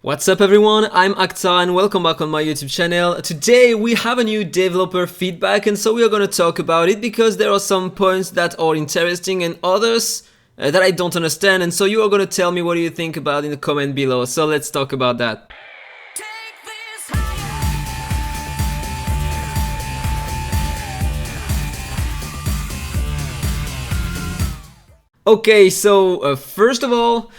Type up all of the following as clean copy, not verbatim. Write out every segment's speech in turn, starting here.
What's up everyone, I'm AhkTaar and welcome back on my YouTube channel. Today we have a new developer feedback and so we are going to talk about it because there are some points that are interesting and others that I don't understand, and so you are going to tell me what do you think about in the comment below. So let's talk about that. Okay, so first of all,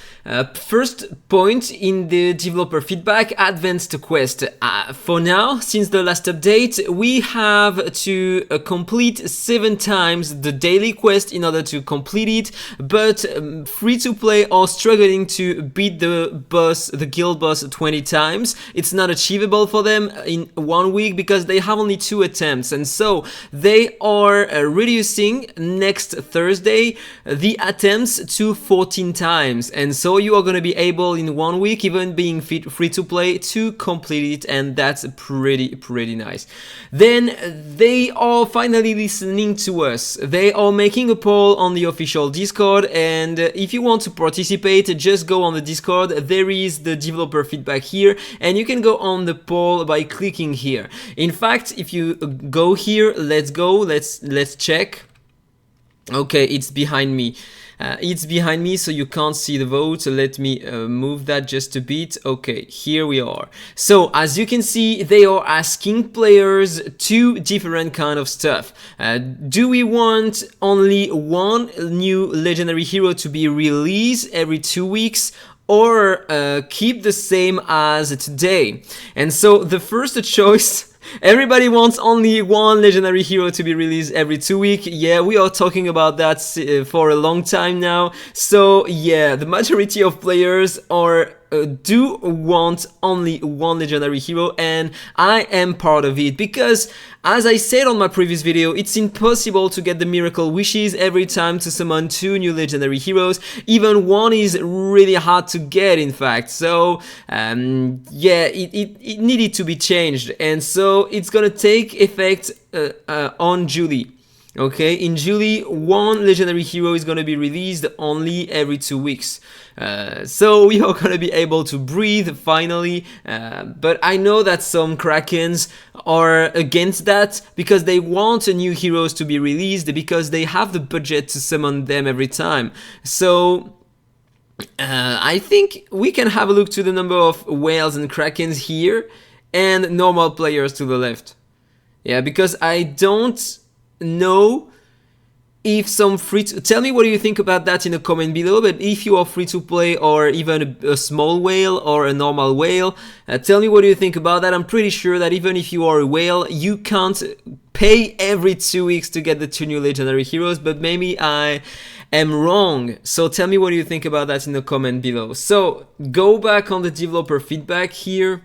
first point in the developer feedback, advanced quest. For now, since the last update, we have to complete 7 times the daily quest in order to complete it, but free-to-play are struggling to beat the guild boss 20 times. It's not achievable for them in 1 week because they have only 2 attempts, and so they are reducing next Thursday the attempts to 14 times, and so you are going to be able in 1 week, even being free to play, to complete it, and that's pretty nice. Then they are finally listening to us. They are making a poll on the official Discord, and if you want to participate, just go on the Discord. There is the developer feedback here, and you can go on the poll by clicking here. In fact, if you go here, let's check. Okay, it's behind me. It's behind me, so you can't see the vote. So let me move that just a bit. Okay, here we are. So as you can see, they are asking players 2 different kind of stuff. Do we want only 1 new legendary hero to be released every 2 weeks? Or keep the same as today? And so the first choice, everybody wants only 1 legendary hero to be released every 2 weeks. Yeah, we are talking about that for a long time now. So yeah, the majority of players are do want only 1 legendary hero, and I am part of it because, as I said on my previous video, it's impossible to get the miracle wishes every time to summon 2 new legendary heroes. Even 1 is really hard to get, in fact. So yeah, it needed to be changed, and so it's gonna take effect on July. Okay, in July, 1 legendary hero is gonna be released only every 2 weeks. So we are gonna be able to breathe finally, but I know that some Krakens are against that because they want new heroes to be released because they have the budget to summon them every time. So I think we can have a look to the number of whales and Krakens here and normal players to the left. Yeah, because I don't know if some tell me what do you think about that in the comment below. But if you are free to play or even a small whale or a normal whale, tell me what do you think about that. I'm pretty sure that even if you are a whale, you can't pay every 2 weeks to get the 2 new legendary heroes, but maybe I am wrong. So tell me what do you think about that in the comment below. So go back on the developer feedback here.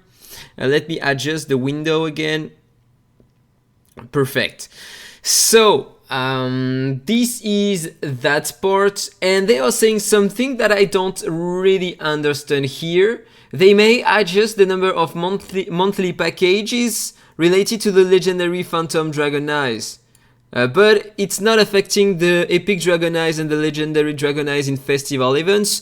Let me adjust the window again. Perfect. So this is that part, and they are saying something that I don't really understand here. They may adjust the number of monthly packages related to the legendary Phantom Dragon Eyes, but it's not affecting the Epic Dragon Eyes and the legendary Dragon Eyes in festival events.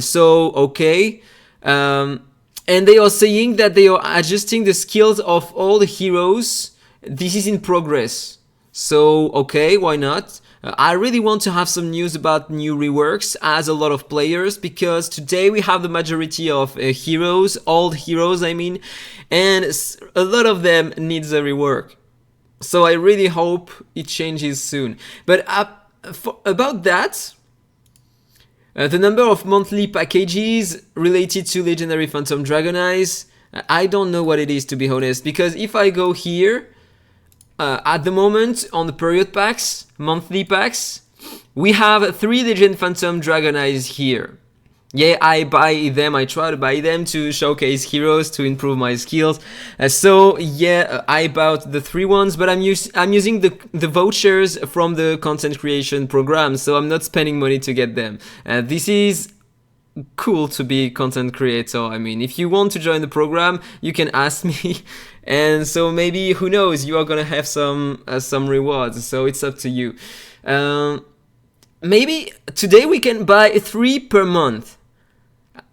So okay. And they are saying that they are adjusting the skills of all the heroes. This is in progress. So okay, why not? I really want to have some news about new reworks as a lot of players, because today we have the majority of heroes, old heroes I mean, and a lot of them needs a rework. So I really hope it changes soon. But about that, the number of monthly packages related to legendary Phantom Dragon Eyes, I don't know what it is, to be honest, because if I go here, at the moment, on the period packs, monthly packs, we have 3 Legend Phantom Dragon Eyes here. Yeah, I buy them, I try to buy them to showcase heroes, to improve my skills. So yeah, I bought the 3 ones, but I'm using the vouchers from the content creation program, so I'm not spending money to get them. This is cool to be content creator. I mean, if you want to join the program, you can ask me, and so maybe, who knows, you are gonna have some rewards. So it's up to you. Maybe today we can buy 3 per month.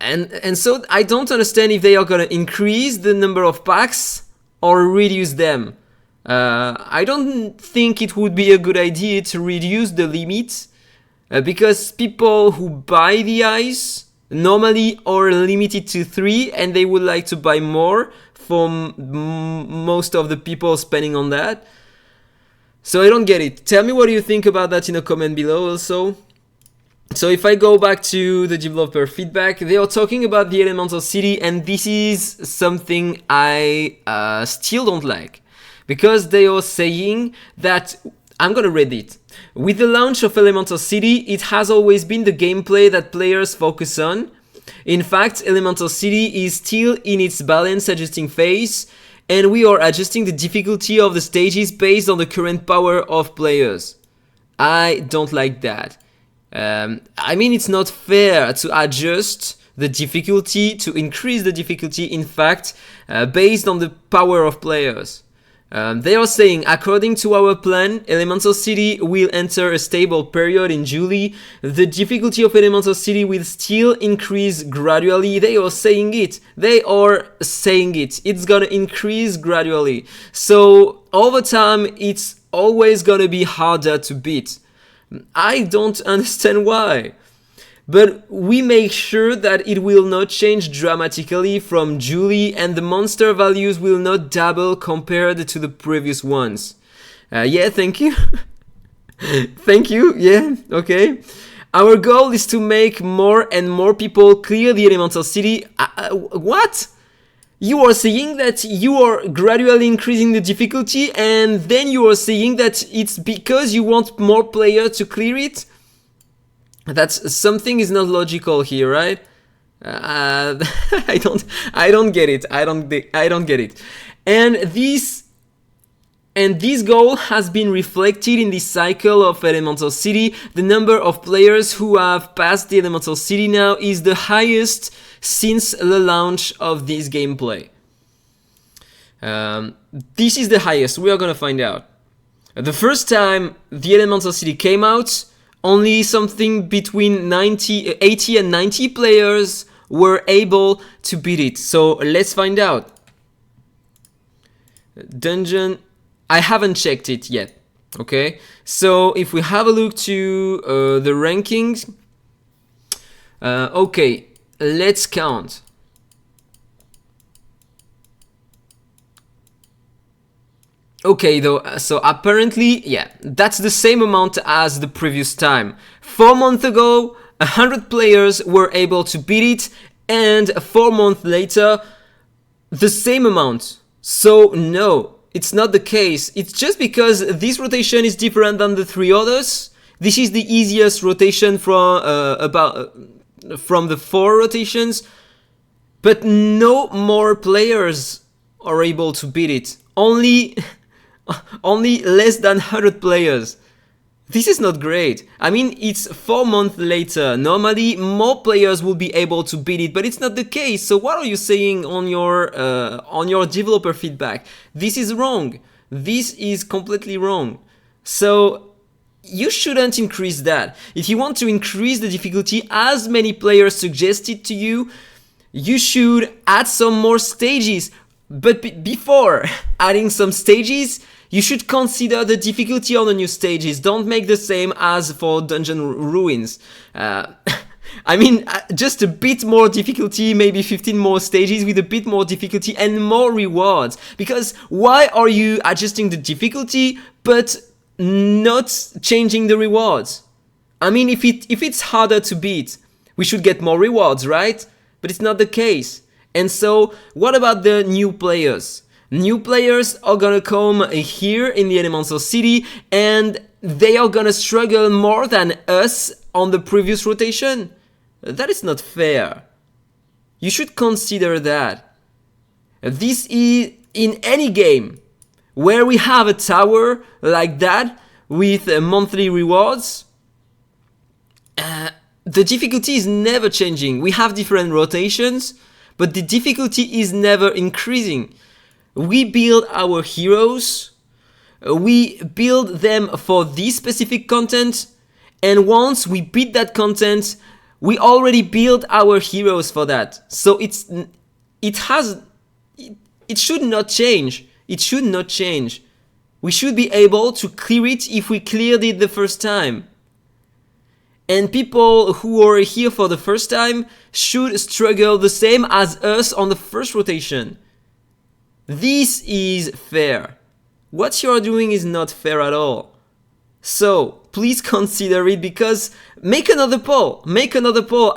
And so I don't understand if they are gonna increase the number of packs or reduce them. I don't think it would be a good idea to reduce the limit, because people who buy the eyes normally are limited to 3 and they would like to buy more from most of the people spending on that. So I don't get it. Tell me what you think about that in a comment below also. So if I go back to the developer feedback, they are talking about the Elemental City, and this is something I still don't like, because they are saying that, I'm gonna read it. With the launch of Elemental City, it has always been the gameplay that players focus on. In fact, Elemental City is still in its balance adjusting phase, and we are adjusting the difficulty of the stages based on the current power of players. I don't like that. I mean, it's not fair to adjust the difficulty, to increase the difficulty, in fact, based on the power of players. They are saying, according to our plan, Elemental City will enter a stable period in July. The difficulty of Elemental City will still increase gradually. They are saying it. It's gonna increase gradually. So over time, it's always gonna be harder to beat. I don't understand why. But we make sure that it will not change dramatically from July, and the monster values will not double compared to the previous ones. Yeah, thank you. Thank you, yeah, okay. Our goal is to make more and more people clear the Elemental City. What? You are saying that you are gradually increasing the difficulty, and then you are saying that it's because you want more players to clear it? That's something is not logical here, right? I don't get it. I don't get it. And this goal has been reflected in the cycle of Elemental City. The number of players who have passed the Elemental City now is the highest since the launch of this gameplay. This is the highest. We are gonna find out. The first time the Elemental City came out, only something between 80 and 90 players were able to beat it. So let's find out. Dungeon, I haven't checked it yet. Okay, so if we have a look to the rankings, okay, let's count. Okay, though, so apparently, yeah, that's the same amount as the previous time. 4 months ago, 100 players were able to beat it, and 4 months later, the same amount. So no, it's not the case. It's just because this rotation is different than the 3 others. This is the easiest rotation from the 4 rotations, but no more players are able to beat it. Only less than 100 players. This is not great. I mean, it's 4 months later. Normally, more players will be able to beat it, but it's not the case. So what are you saying on your developer feedback? This is wrong. This is completely wrong. So you shouldn't increase that. If you want to increase the difficulty, as many players suggested to you, you should add some more stages. But before adding some stages, you should consider the difficulty on the new stages. Don't make the same as for Dungeon Ruins. I mean, just a bit more difficulty, maybe 15 more stages with a bit more difficulty and more rewards. Because why are you adjusting the difficulty but not changing the rewards? I mean, if it's harder to beat, we should get more rewards, right? But it's not the case. And so, what about the new players? New players are gonna come here in the Elemental City, and they are gonna struggle more than us on the previous rotation. That is not fair. You should consider that. This is in any game where we have a tower like that with monthly rewards. The difficulty is never changing. We have different rotations, but the difficulty is never increasing. We build our heroes, we build them for this specific content, and once we beat that content, We already built our heroes for that, so it should not change. It should not change. We should be able to clear it if we cleared it the first time. And people who are here for the first time should struggle the same as us on the first rotation. This is fair. What you are doing is not fair at all. So please consider it, because make another poll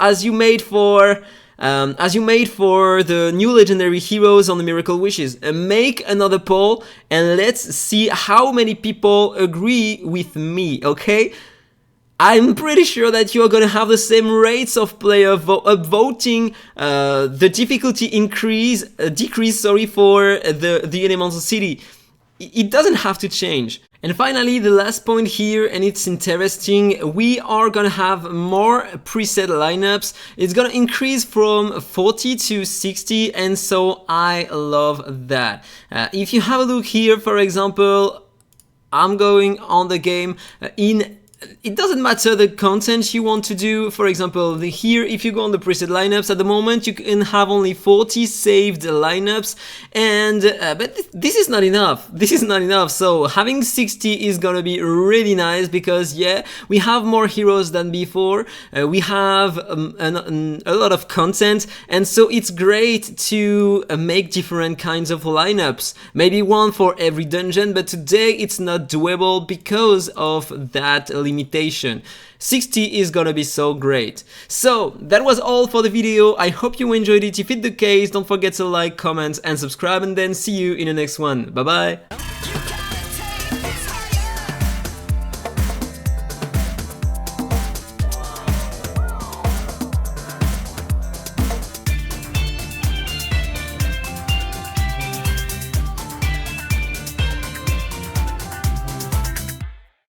as you made for the new legendary heroes on the Miracle Wishes. Make another poll and let's see how many people agree with me, okay? I'm pretty sure that you are gonna have the same rates of player voting, the difficulty decrease, for the Elemental City. It doesn't have to change. And finally, the last point here, and it's interesting, we are gonna have more preset lineups. It's gonna increase from 40 to 60, and so I love that. If you have a look here, for example, I'm going on the game it doesn't matter the content you want to do. For example, here, if you go on the preset lineups, at the moment you can have only 40 saved lineups, and but this is not enough. This is not enough. So having 60 is gonna be really nice, because yeah, we have more heroes than before. We have a lot of content, and so it's great to make different kinds of lineups. Maybe one for every dungeon, but today it's not doable because of that limitation. 60 is gonna be so great. So that was all for the video. I hope you enjoyed it. If it's the case, don't forget to like, comment and subscribe, and then see you in the next one. Bye bye.